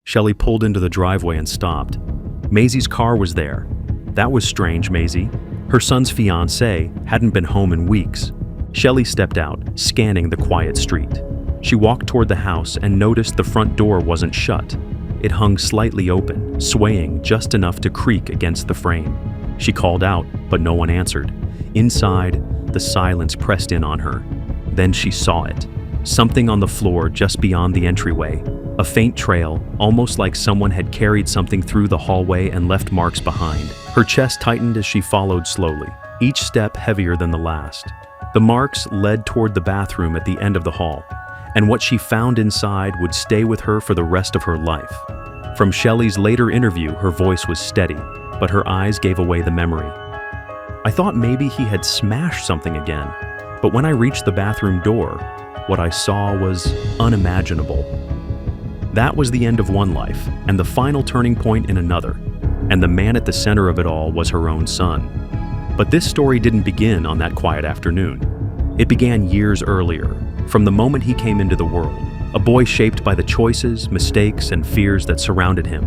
Shelley pulled into the driveway and stopped. Maisie's car was there. That was strange, Maisie. Her son's fiancé hadn't been home in weeks. Shelley stepped out, scanning the quiet street. She walked toward the house and noticed the front door wasn't shut. It hung slightly open, swaying just enough to creak against the frame. She called out, but no one answered. Inside, the silence pressed in on her. Then she saw it. Something on the floor just beyond the entryway. A faint trail, almost like someone had carried something through the hallway and left marks behind. Her chest tightened as she followed slowly, each step heavier than the last. The marks led toward the bathroom at the end of the hall, and what she found inside would stay with her for the rest of her life. From Shelley's later interview, her voice was steady, but her eyes gave away the memory. I thought maybe he had smashed something again, but when I reached the bathroom door, what I saw was unimaginable. That was the end of one life, and the final turning point in another, and the man at the center of it all was her own son. But this story didn't begin on that quiet afternoon. It began years earlier, from the moment he came into the world, a boy shaped by the choices, mistakes, and fears that surrounded him,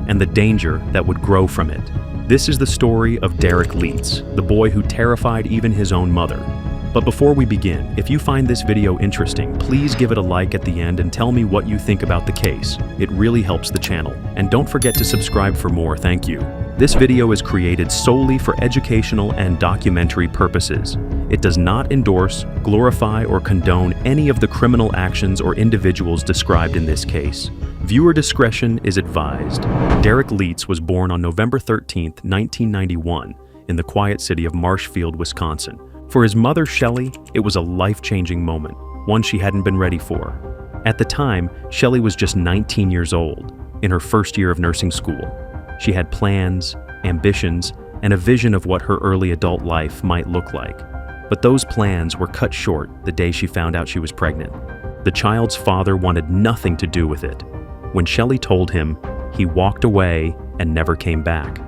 and the danger that would grow from it. This is the story of Derek Leitz, the boy who terrified even his own mother. But before we begin, if you find this video interesting, please give it a like at the end and tell me what you think about the case. It really helps the channel. And don't forget to subscribe for more, thank you. This video is created solely for educational and documentary purposes. It does not endorse, glorify, or condone any of the criminal actions or individuals described in this case. Viewer discretion is advised. Derek Leitz was born on November 13, 1991, in the quiet city of Marshfield, Wisconsin. For his mother, Shelley, it was a life-changing moment, one she hadn't been ready for. At the time, Shelley was just 19 years old, in her first year of nursing school. She had plans, ambitions, and a vision of what her early adult life might look like. But those plans were cut short the day she found out she was pregnant. The child's father wanted nothing to do with it. When Shelley told him, he walked away and never came back.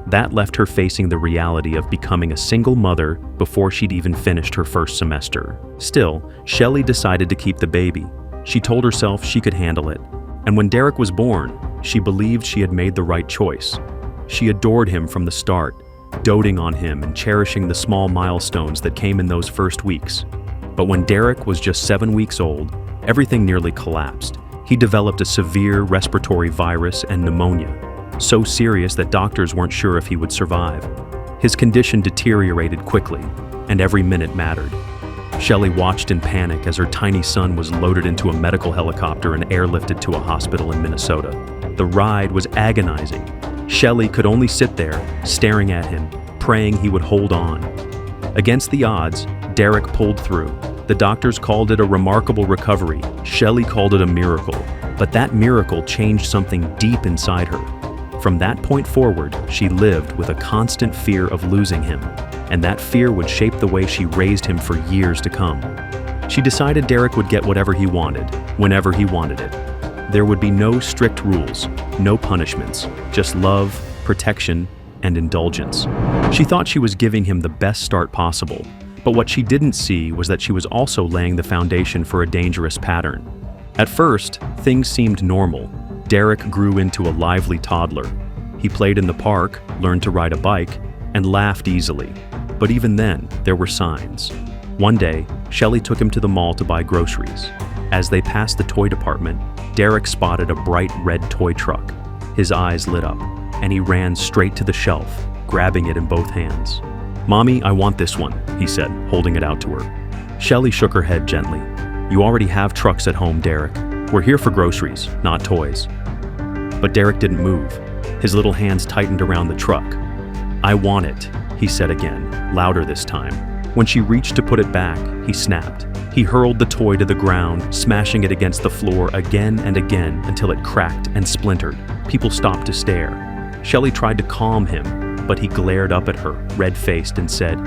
That left her facing the reality of becoming a single mother before she'd even finished her first semester. Still, Shelley decided to keep the baby. She told herself she could handle it. And when Derek was born, she believed she had made the right choice. She adored him from the start, doting on him and cherishing the small milestones that came in those first weeks. But when Derek was just 7 weeks old, everything nearly collapsed. He developed a severe respiratory virus and pneumonia, so serious that doctors weren't sure if he would survive. His condition deteriorated quickly, and every minute mattered. Shelley watched in panic as her tiny son was loaded into a medical helicopter and airlifted to a hospital in Minnesota. The ride was agonizing. Shelley could only sit there, staring at him, praying he would hold on. Against the odds, Derek pulled through. The doctors called it a remarkable recovery. Shelley called it a miracle. But that miracle changed something deep inside her. From that point forward, she lived with a constant fear of losing him, and that fear would shape the way she raised him for years to come. She decided Derek would get whatever he wanted, whenever he wanted it. There would be no strict rules, no punishments, just love, protection, and indulgence. She thought she was giving him the best start possible, but what she didn't see was that she was also laying the foundation for a dangerous pattern. At first, things seemed normal. Derek grew into a lively toddler. He played in the park, learned to ride a bike, and laughed easily. But even then, there were signs. One day, Shelley took him to the mall to buy groceries. As they passed the toy department, Derek spotted a bright red toy truck. His eyes lit up, and he ran straight to the shelf, grabbing it in both hands. "Mommy, I want this one," he said, holding it out to her. Shelley shook her head gently. "You already have trucks at home, Derek. We're here for groceries, not toys." But Derek didn't move. His little hands tightened around the truck. "I want it," he said again, louder this time. When she reached to put it back, he snapped. He hurled the toy to the ground, smashing it against the floor again and again until it cracked and splintered. People stopped to stare. Shelley tried to calm him, but he glared up at her, red-faced, and said,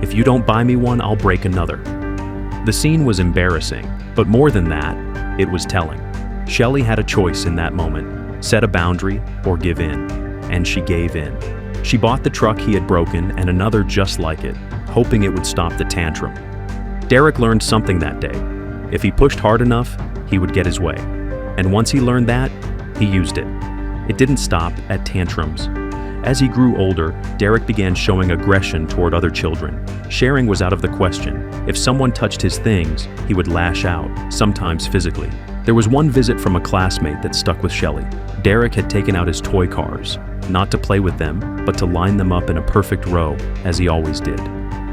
"If you don't buy me one, I'll break another." The scene was embarrassing, but more than that, it was telling. Shelley had a choice in that moment: set a boundary or give in, and she gave in. She bought the truck he had broken and another just like it, hoping it would stop the tantrum. Derek learned something that day. If he pushed hard enough, he would get his way. And once he learned that, he used it. It didn't stop at tantrums. As he grew older, Derek began showing aggression toward other children. Sharing was out of the question. If someone touched his things, he would lash out, sometimes physically. There was one visit from a classmate that stuck with Shelley. Derek had taken out his toy cars, not to play with them, but to line them up in a perfect row, as he always did.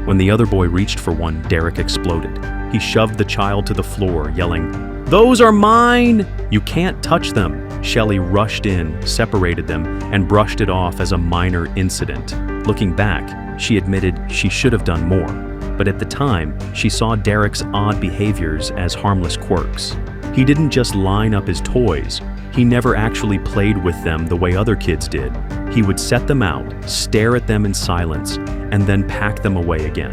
When the other boy reached for one, Derek exploded. He shoved the child to the floor, yelling, "Those are mine! You can't touch them!" Shelley rushed in, separated them, and brushed it off as a minor incident. Looking back, she admitted she should have done more. But at the time, she saw Derek's odd behaviors as harmless quirks. He didn't just line up his toys. He never actually played with them the way other kids did. He would set them out, stare at them in silence, and then pack them away again.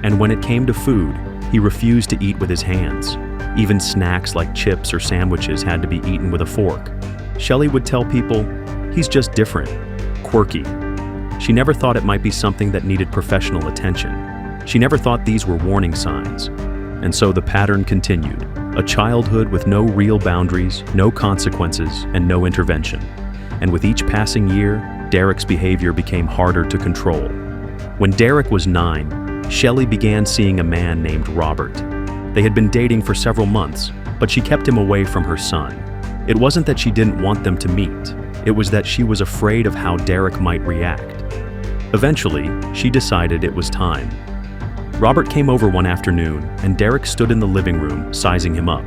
And when it came to food, he refused to eat with his hands. Even snacks like chips or sandwiches had to be eaten with a fork. Shelley would tell people, "He's just different, quirky." She never thought it might be something that needed professional attention. She never thought these were warning signs. And so the pattern continued. A childhood with no real boundaries, no consequences, and no intervention. And with each passing year, Derek's behavior became harder to control. When Derek was 9, Shelley began seeing a man named Robert. They had been dating for several months, but she kept him away from her son. It wasn't that she didn't want them to meet. It was that she was afraid of how Derek might react. Eventually, she decided it was time. Robert came over one afternoon, and Derek stood in the living room, sizing him up.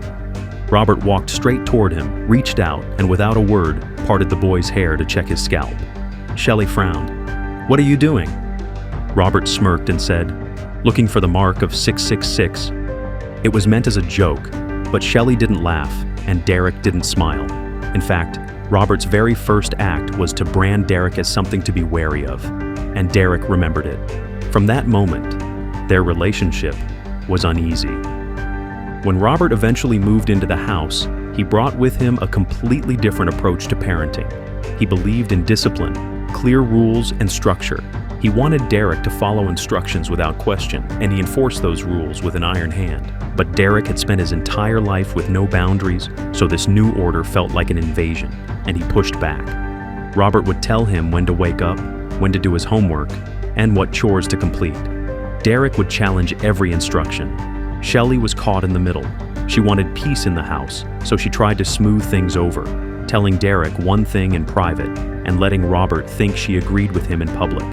Robert walked straight toward him, reached out, and without a word, parted the boy's hair to check his scalp. Shelley frowned. "What are you doing?" Robert smirked and said, "Looking for the mark of 666. It was meant as a joke, but Shelley didn't laugh, and Derek didn't smile. In fact, Robert's very first act was to brand Derek as something to be wary of, and Derek remembered it. From that moment, their relationship was uneasy. When Robert eventually moved into the house, he brought with him a completely different approach to parenting. He believed in discipline, clear rules, and structure. He wanted Derek to follow instructions without question, and he enforced those rules with an iron hand. But Derek had spent his entire life with no boundaries, so this new order felt like an invasion, and he pushed back. Robert would tell him when to wake up, when to do his homework, and what chores to complete. Derek would challenge every instruction. Shelley was caught in the middle. She wanted peace in the house, so she tried to smooth things over, telling Derek one thing in private and letting Robert think she agreed with him in public.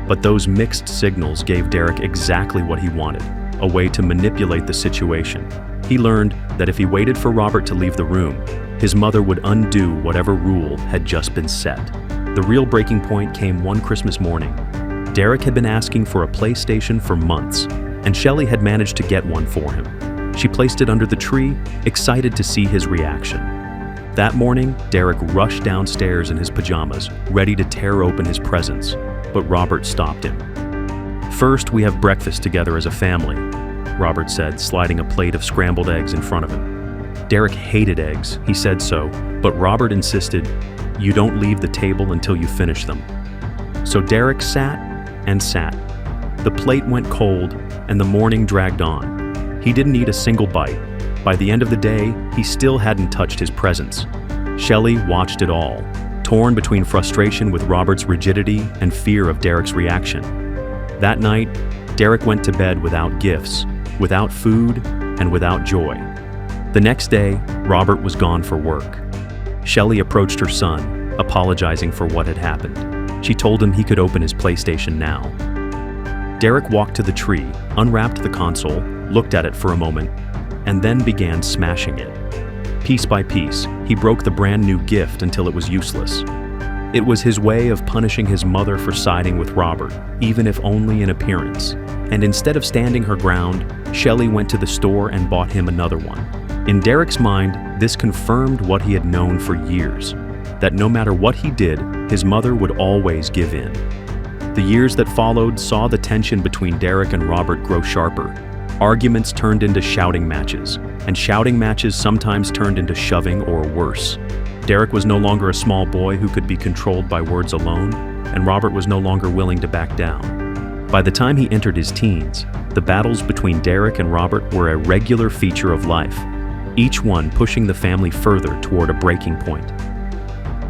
But those mixed signals gave Derek exactly what he wanted, a way to manipulate the situation. He learned that if he waited for Robert to leave the room, his mother would undo whatever rule had just been set. The real breaking point came one Christmas morning. Derek had been asking for a PlayStation for months, and Shelley had managed to get one for him. She placed it under the tree, excited to see his reaction. That morning, Derek rushed downstairs in his pajamas, ready to tear open his presents, but Robert stopped him. "First, we have breakfast together as a family," Robert said, sliding a plate of scrambled eggs in front of him. Derek hated eggs, he said so, but Robert insisted, "You don't leave the table until you finish them." So Derek sat and sat. The plate went cold, and the morning dragged on. He didn't eat a single bite. By the end of the day, he still hadn't touched his presents. Shelley watched it all, torn between frustration with Robert's rigidity and fear of Derek's reaction. That night, Derek went to bed without gifts, without food, and without joy. The next day, Robert was gone for work. Shelley approached her son, apologizing for what had happened. She told him he could open his PlayStation now. Derek walked to the tree, unwrapped the console, looked at it for a moment, and then began smashing it. Piece by piece, he broke the brand new gift until it was useless. It was his way of punishing his mother for siding with Robert, even if only in appearance. And instead of standing her ground, Shelley went to the store and bought him another one. In Derek's mind, this confirmed what he had known for years, that no matter what he did, his mother would always give in. The years that followed saw the tension between Derek and Robert grow sharper. Arguments turned into shouting matches, and shouting matches sometimes turned into shoving or worse. Derek was no longer a small boy who could be controlled by words alone, and Robert was no longer willing to back down. By the time he entered his teens, the battles between Derek and Robert were a regular feature of life, each one pushing the family further toward a breaking point.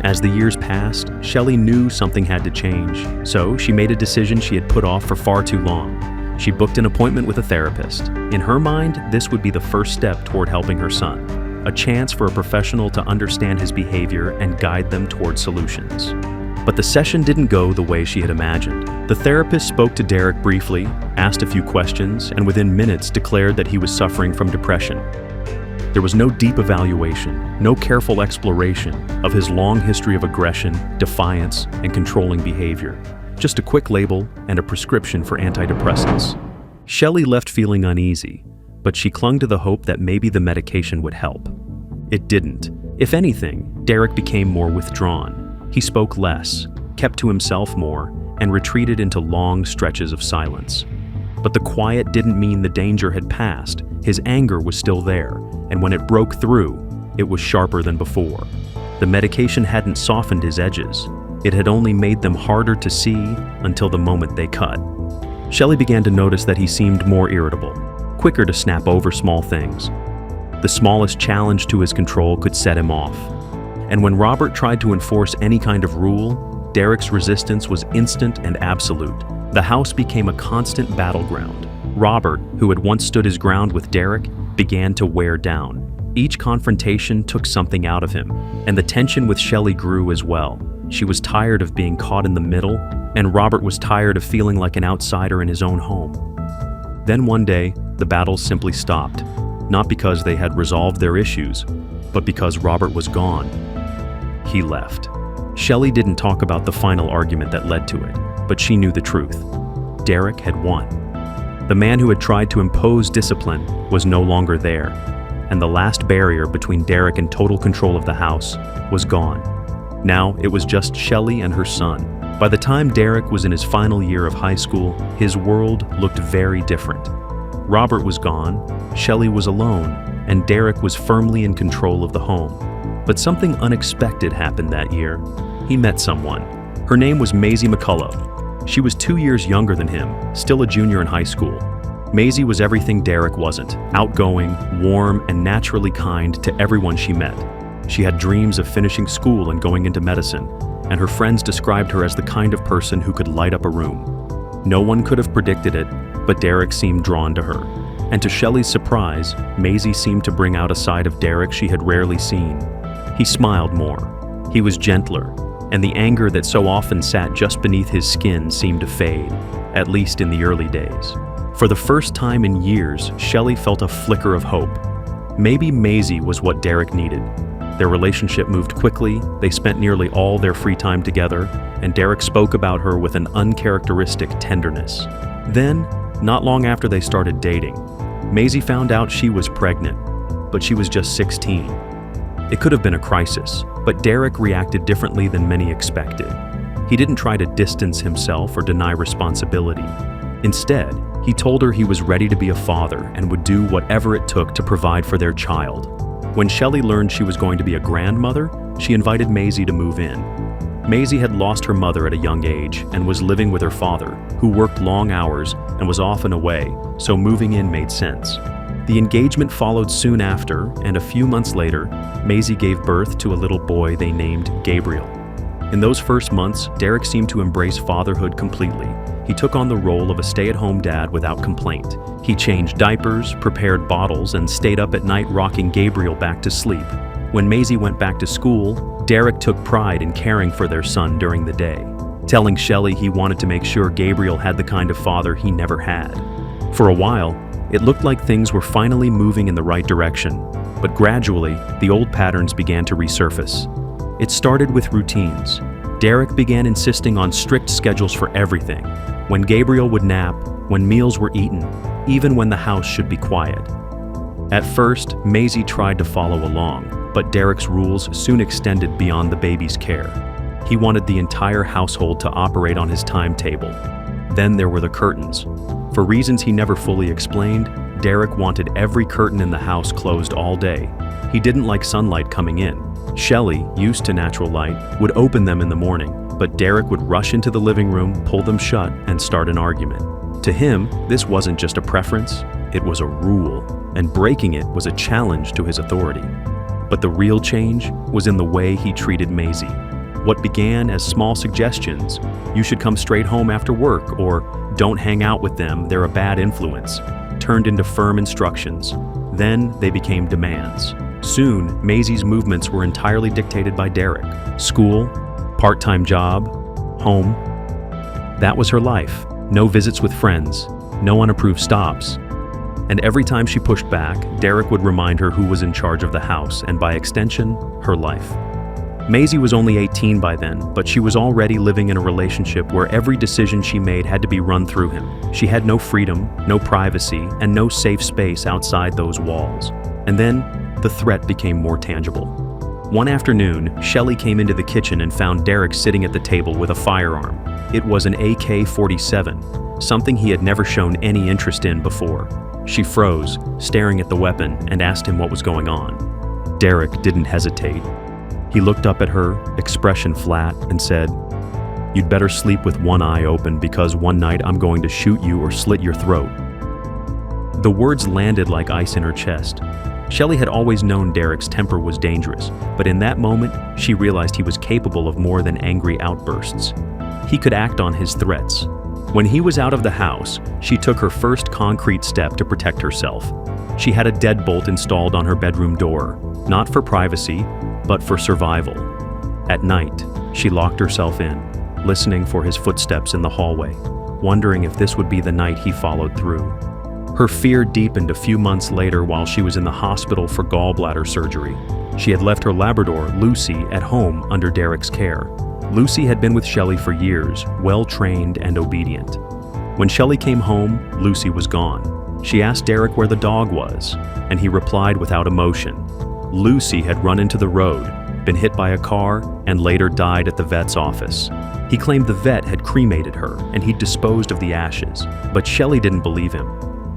As the years passed, Shelley knew something had to change, so she made a decision she had put off for far too long. She booked an appointment with a therapist. In her mind, this would be the first step toward helping her son, a chance for a professional to understand his behavior and guide them toward solutions. But the session didn't go the way she had imagined. The therapist spoke to Derek briefly, asked a few questions, and within minutes declared that he was suffering from depression. There was no deep evaluation, no careful exploration of his long history of aggression, defiance, and controlling behavior. Just a quick label and a prescription for antidepressants. Shelley left feeling uneasy, but she clung to the hope that maybe the medication would help. It didn't. If anything, Derek became more withdrawn. He spoke less, kept to himself more, and retreated into long stretches of silence. But the quiet didn't mean the danger had passed. His anger was still there, and when it broke through, it was sharper than before. The medication hadn't softened his edges. It had only made them harder to see until the moment they cut. Shelley began to notice that he seemed more irritable, quicker to snap over small things. The smallest challenge to his control could set him off. And when Robert tried to enforce any kind of rule, Derek's resistance was instant and absolute. The house became a constant battleground. Robert, who had once stood his ground with Derek, began to wear down. Each confrontation took something out of him, and the tension with Shelley grew as well. She was tired of being caught in the middle, and Robert was tired of feeling like an outsider in his own home. Then one day, the battles simply stopped, not because they had resolved their issues, but because Robert was gone. He left. Shelley didn't talk about the final argument that led to it, but she knew the truth. Derek had won. The man who had tried to impose discipline was no longer there, and the last barrier between Derek and total control of the house was gone. Now it was just Shelley and her son. By the time Derek was in his final year of high school, his world looked very different. Robert was gone, Shelley was alone, and Derek was firmly in control of the home. But something unexpected happened that year. He met someone. Her name was Maisie McCullough. She was 2 years younger than him, still a junior in high school. Maisie was everything Derek wasn't, outgoing, warm, and naturally kind to everyone she met. She had dreams of finishing school and going into medicine, and her friends described her as the kind of person who could light up a room. No one could have predicted it, but Derek seemed drawn to her. And to Shelley's surprise, Maisie seemed to bring out a side of Derek she had rarely seen. He smiled more. He was gentler, and the anger that so often sat just beneath his skin seemed to fade, at least in the early days. For the first time in years, Shelley felt a flicker of hope. Maybe Maisie was what Derek needed. Their relationship moved quickly, they spent nearly all their free time together, and Derek spoke about her with an uncharacteristic tenderness. Then, not long after they started dating, Maisie found out she was pregnant, but she was just 16. It could have been a crisis, but Derek reacted differently than many expected. He didn't try to distance himself or deny responsibility. Instead, he told her he was ready to be a father and would do whatever it took to provide for their child. When Shelley learned she was going to be a grandmother, she invited Maisie to move in. Maisie had lost her mother at a young age and was living with her father, who worked long hours and was often away, so moving in made sense. The engagement followed soon after, and a few months later, Maisie gave birth to a little boy they named Gabriel. In those first months, Derek seemed to embrace fatherhood completely. He took on the role of a stay-at-home dad without complaint. He changed diapers, prepared bottles, and stayed up at night rocking Gabriel back to sleep. When Maisie went back to school, Derek took pride in caring for their son during the day, telling Shelley he wanted to make sure Gabriel had the kind of father he never had. For a while, it looked like things were finally moving in the right direction, but gradually, the old patterns began to resurface. It started with routines. Derek began insisting on strict schedules for everything: when Gabriel would nap, when meals were eaten, even when the house should be quiet. At first, Maisie tried to follow along, but Derek's rules soon extended beyond the baby's care. He wanted the entire household to operate on his timetable. Then there were the curtains. For reasons he never fully explained, Derek wanted every curtain in the house closed all day. He didn't like sunlight coming in. Shelley, used to natural light, would open them in the morning, but Derek would rush into the living room, pull them shut, and start an argument. To him, this wasn't just a preference, it was a rule, and breaking it was a challenge to his authority. But the real change was in the way he treated Maisie. What began as small suggestions, "You should come straight home after work," or "Don't hang out with them, they're a bad influence," turned into firm instructions. Then they became demands. Soon, Maisie's movements were entirely dictated by Derek. School, part-time job, home. That was her life. No visits with friends, no unapproved stops. And every time she pushed back, Derek would remind her who was in charge of the house, and by extension, her life. Maisie was only 18 by then, but she was already living in a relationship where every decision she made had to be run through him. She had no freedom, no privacy, and no safe space outside those walls. And then, the threat became more tangible. One afternoon, Shelley came into the kitchen and found Derek sitting at the table with a firearm. It was an AK-47, something he had never shown any interest in before. She froze, staring at the weapon, and asked him what was going on. Derek didn't hesitate. He looked up at her, expression flat, and said, "You'd better sleep with one eye open because one night I'm going to shoot you or slit your throat." The words landed like ice in her chest. Shelley had always known Derek's temper was dangerous, but in that moment, she realized he was capable of more than angry outbursts. He could act on his threats. When he was out of the house, she took her first concrete step to protect herself. She had a deadbolt installed on her bedroom door, not for privacy, but for survival. At night, she locked herself in, listening for his footsteps in the hallway, wondering if this would be the night he followed through. Her fear deepened a few months later while she was in the hospital for gallbladder surgery. She had left her Labrador, Lucy, at home under Derek's care. Lucy had been with Shelley for years, well-trained and obedient. When Shelley came home, Lucy was gone. She asked Derek where the dog was, and he replied without emotion. Lucy had run into the road, been hit by a car, and later died at the vet's office. He claimed the vet had cremated her, and he'd disposed of the ashes, but Shelley didn't believe him.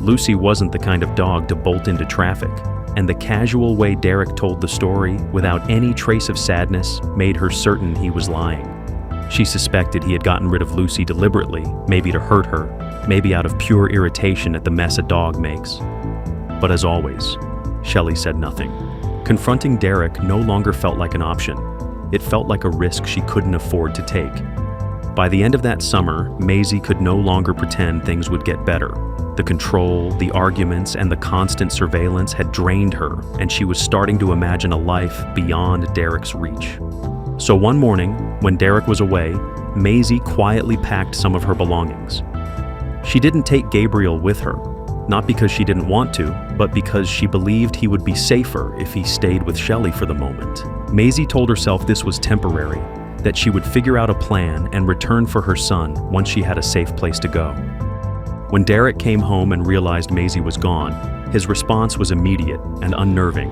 Lucy wasn't the kind of dog to bolt into traffic, and the casual way Derek told the story, without any trace of sadness, made her certain he was lying. She suspected he had gotten rid of Lucy deliberately, maybe to hurt her, maybe out of pure irritation at the mess a dog makes. But as always, Shelley said nothing. Confronting Derek no longer felt like an option. It felt like a risk she couldn't afford to take. By the end of that summer, Maisie could no longer pretend things would get better. The control, the arguments, and the constant surveillance had drained her, and she was starting to imagine a life beyond Derek's reach. So one morning, when Derek was away, Maisie quietly packed some of her belongings. She didn't take Gabriel with her, not because she didn't want to, but because she believed he would be safer if he stayed with Shelley for the moment. Maisie told herself this was temporary, that she would figure out a plan and return for her son once she had a safe place to go. When Derek came home and realized Maisie was gone, his response was immediate and unnerving.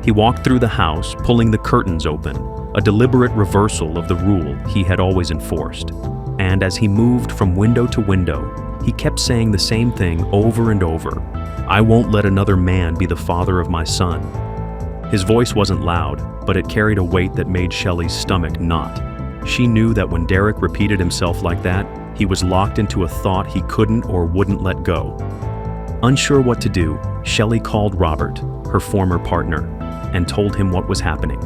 He walked through the house, pulling the curtains open, a deliberate reversal of the rule he had always enforced. And as he moved from window to window, he kept saying the same thing over and over, "I won't let another man be the father of my son." His voice wasn't loud, but it carried a weight that made Shelley's stomach knot. She knew that when Derek repeated himself like that, he was locked into a thought he couldn't or wouldn't let go. Unsure what to do, Shelley called Robert, her former partner, and told him what was happening.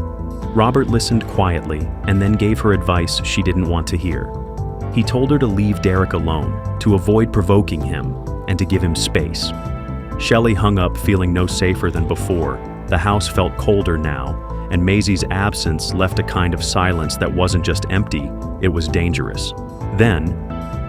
Robert listened quietly and then gave her advice she didn't want to hear. He told her to leave Derek alone, to avoid provoking him, and to give him space. Shelley hung up feeling no safer than before. The house felt colder now, and Maisie's absence left a kind of silence that wasn't just empty, it was dangerous. Then,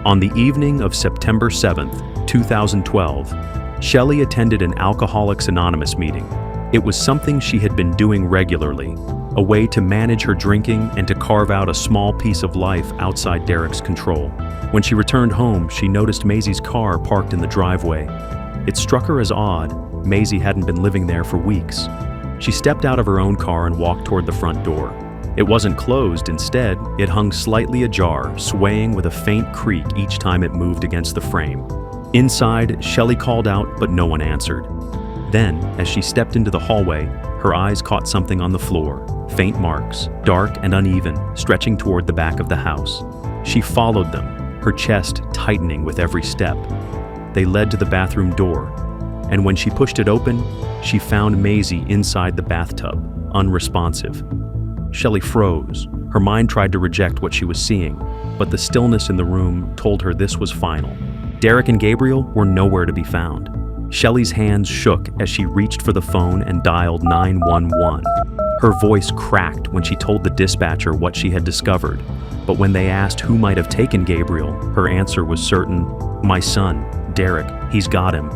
on the evening of September 7th, 2012, Shelley attended an Alcoholics Anonymous meeting. It was something she had been doing regularly, a way to manage her drinking and to carve out a small piece of life outside Derek's control. When she returned home, she noticed Maisie's car parked in the driveway. It struck her as odd. Maisie hadn't been living there for weeks. She stepped out of her own car and walked toward the front door. It wasn't closed, instead, it hung slightly ajar, swaying with a faint creak each time it moved against the frame. Inside, Shelley called out, but no one answered. Then, as she stepped into the hallway, her eyes caught something on the floor, faint marks, dark and uneven, stretching toward the back of the house. She followed them, her chest tightening with every step. They led to the bathroom door. and when she pushed it open, she found Maisie inside the bathtub, unresponsive. Shelley froze. Her mind tried to reject what she was seeing, but the stillness in the room told her this was final. Derek and Gabriel were nowhere to be found. Shelley's hands shook as she reached for the phone and dialed 911. Her voice cracked when she told the dispatcher what she had discovered, but when they asked who might have taken Gabriel, her answer was certain: "My son, Derek, he's got him."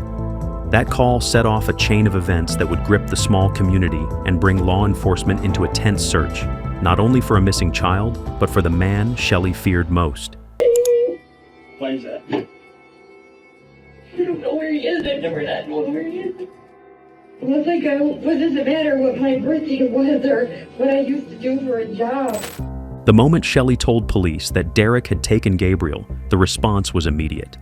That call set off a chain of events that would grip the small community and bring law enforcement into a tense search, not only for a missing child, but for the man Shelley feared most. Why is that? I don't know where he is. I've never not known where he is. Well, it's like, what does it matter what my birthday was or what I used to do for a job? The moment Shelley told police that Derek had taken Gabriel, the response was immediate.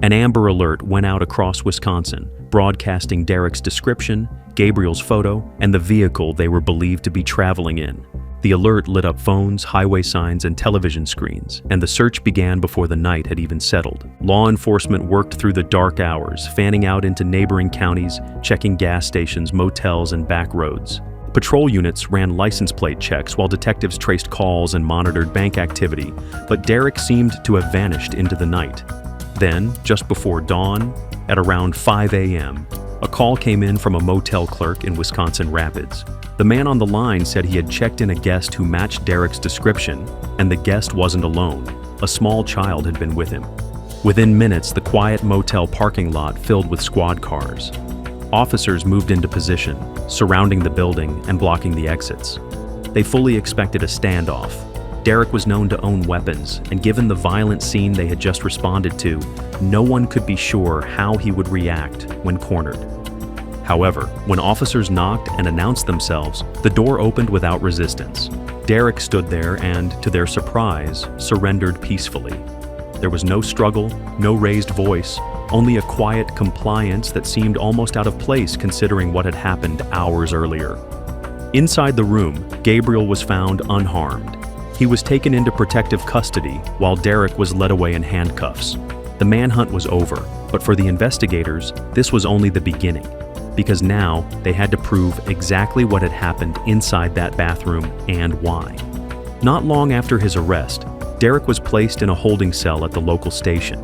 An Amber Alert went out across Wisconsin, broadcasting Derek's description, Gabriel's photo, and the vehicle they were believed to be traveling in. The alert lit up phones, highway signs, and television screens, and the search began before the night had even settled. Law enforcement worked through the dark hours, fanning out into neighboring counties, checking gas stations, motels, and back roads. Patrol units ran license plate checks while detectives traced calls and monitored bank activity, but Derek seemed to have vanished into the night. Then, just before dawn, at around 5 a.m., a call came in from a motel clerk in Wisconsin Rapids. The man on the line said he had checked in a guest who matched Derek's description, and the guest wasn't alone. A small child had been with him. Within minutes, the quiet motel parking lot filled with squad cars. Officers moved into position, surrounding the building and blocking the exits. They fully expected a standoff. Derek was known to own weapons, and given the violent scene they had just responded to, no one could be sure how he would react when cornered. However, when officers knocked and announced themselves, the door opened without resistance. Derek stood there and, to their surprise, surrendered peacefully. There was no struggle, no raised voice, only a quiet compliance that seemed almost out of place considering what had happened hours earlier. Inside the room, Gabriel was found unharmed. He was taken into protective custody while Derek was led away in handcuffs. The manhunt was over, but for the investigators, this was only the beginning, because now they had to prove exactly what had happened inside that bathroom and why. Not long after his arrest, Derek was placed in a holding cell at the local station.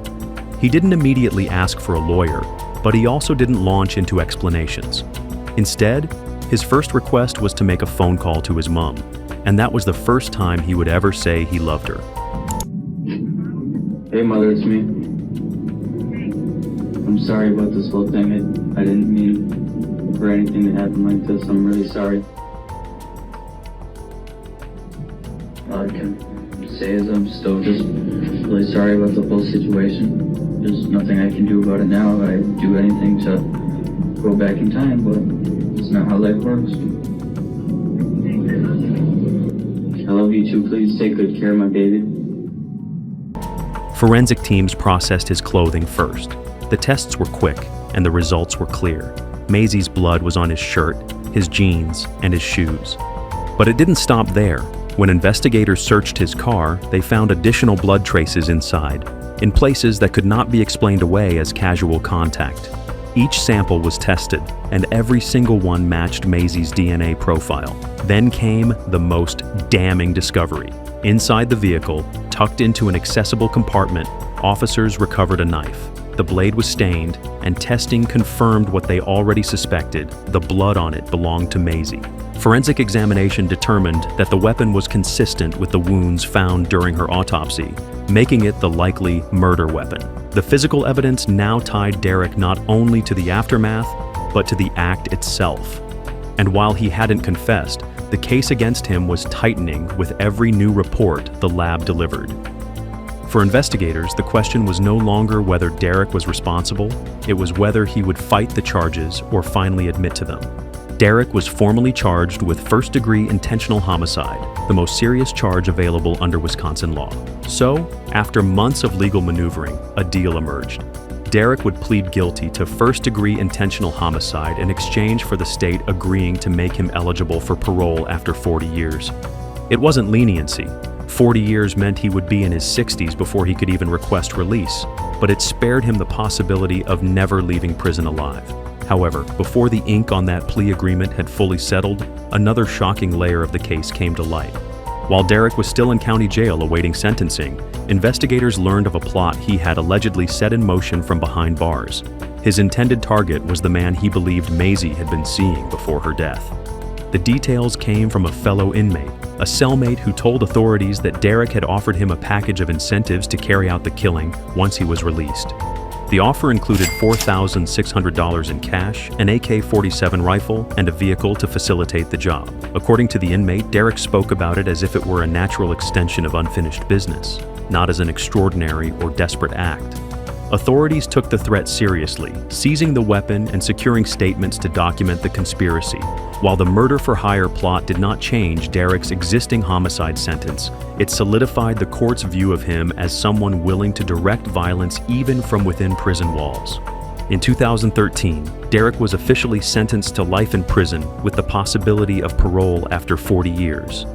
He didn't immediately ask for a lawyer, but he also didn't launch into explanations. Instead, his first request was to make a phone call to his mom, and that was the first time he would ever say he loved her. Hey mother, it's me. I'm sorry about this whole thing. I didn't mean for anything to happen like this. I'm really sorry. All I can say is I'm still just really sorry about the whole situation. There's nothing I can do about it now. I'd do anything to go back in time, but it's not how life works. I love you too. Please take good care of my baby. Forensic teams processed his clothing first. The tests were quick, and the results were clear. Maisie's blood was on his shirt, his jeans, and his shoes. But it didn't stop there. When investigators searched his car, they found additional blood traces inside, in places that could not be explained away as casual contact. Each sample was tested, and every single one matched Maisie's DNA profile. Then came the most damning discovery. Inside the vehicle, tucked into an accessible compartment, officers recovered a knife. The blade was stained, and testing confirmed what they already suspected: the blood on it belonged to Maisie. Forensic examination determined that the weapon was consistent with the wounds found during her autopsy, making it the likely murder weapon. The physical evidence now tied Derek not only to the aftermath, but to the act itself. And while he hadn't confessed, the case against him was tightening with every new report the lab delivered. For investigators, the question was no longer whether Derek was responsible, it was whether he would fight the charges or finally admit to them. Derek was formally charged with first-degree intentional homicide, the most serious charge available under Wisconsin law. So, after months of legal maneuvering, a deal emerged. Derek would plead guilty to first-degree intentional homicide in exchange for the state agreeing to make him eligible for parole after 40 years. It wasn't leniency. 40 years meant he would be in his 60s before he could even request release, but it spared him the possibility of never leaving prison alive. However, before the ink on that plea agreement had fully settled, another shocking layer of the case came to light. While Derek was still in county jail awaiting sentencing, investigators learned of a plot he had allegedly set in motion from behind bars. His intended target was the man he believed Maisie had been seeing before her death. The details came from a fellow inmate, a cellmate who told authorities that Derek had offered him a package of incentives to carry out the killing once he was released. The offer included $4,600 in cash, an AK-47 rifle, and a vehicle to facilitate the job. According to the inmate, Derek spoke about it as if it were a natural extension of unfinished business, not as an extraordinary or desperate act. Authorities took the threat seriously, seizing the weapon and securing statements to document the conspiracy. While the murder-for-hire plot did not change Derek's existing homicide sentence, it solidified the court's view of him as someone willing to direct violence even from within prison walls. In 2013, Derek was officially sentenced to life in prison with the possibility of parole after 40 years.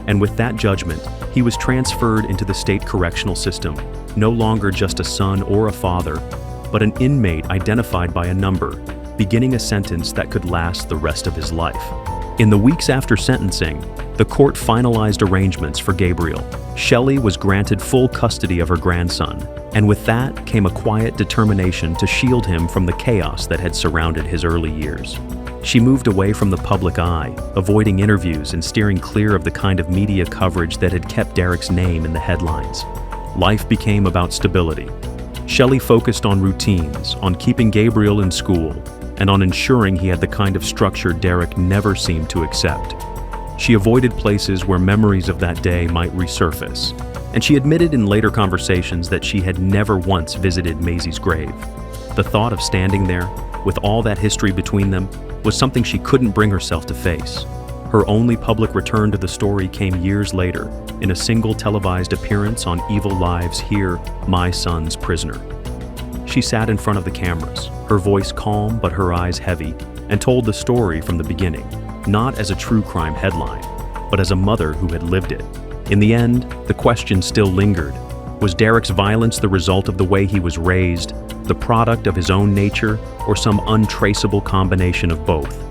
And with that judgment, he was transferred into the state correctional system, no longer just a son or a father, but an inmate identified by a number, beginning a sentence that could last the rest of his life. In the weeks after sentencing, the court finalized arrangements for Gabriel. Shelley was granted full custody of her grandson, and with that came a quiet determination to shield him from the chaos that had surrounded his early years. She moved away from the public eye, avoiding interviews and steering clear of the kind of media coverage that had kept Derek's name in the headlines. Life became about stability. Shelley focused on routines, on keeping Gabriel in school, and on ensuring he had the kind of structure Derek never seemed to accept. She avoided places where memories of that day might resurface, and she admitted in later conversations that she had never once visited Maisie's grave. The thought of standing there, with all that history between them, was something she couldn't bring herself to face. Her only public return to the story came years later, in a single televised appearance on Evil Live's Here, My Son's Prisoner. She sat in front of the cameras, her voice calm but her eyes heavy, and told the story from the beginning, not as a true crime headline, but as a mother who had lived it. In the end, the question still lingered. Was Derek's violence the result of the way he was raised, the product of his own nature, or some untraceable combination of both?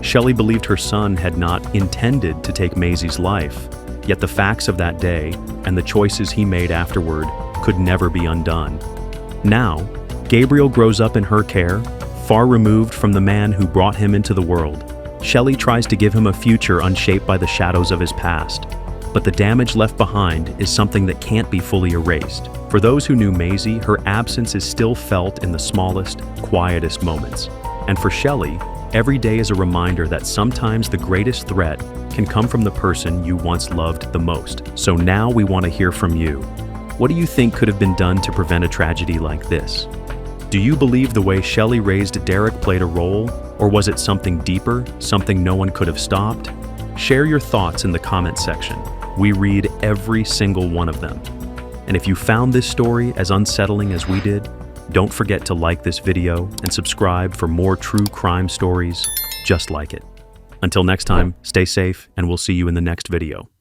Shelley believed her son had not intended to take Maisie's life, yet the facts of that day and the choices he made afterward could never be undone. Now, Gabriel grows up in her care, far removed from the man who brought him into the world. Shelley tries to give him a future unshaped by the shadows of his past. But the damage left behind is something that can't be fully erased. For those who knew Maisie, her absence is still felt in the smallest, quietest moments. And for Shelley, every day is a reminder that sometimes the greatest threat can come from the person you once loved the most. So now we want to hear from you. What do you think could have been done to prevent a tragedy like this? Do you believe the way Shelley raised Derek played a role, or was it something deeper, something no one could have stopped? Share your thoughts in the comments section. We read every single one of them. And if you found this story as unsettling as we did, don't forget to like this video and subscribe for more true crime stories just like it. Until next time, stay safe, and we'll see you in the next video.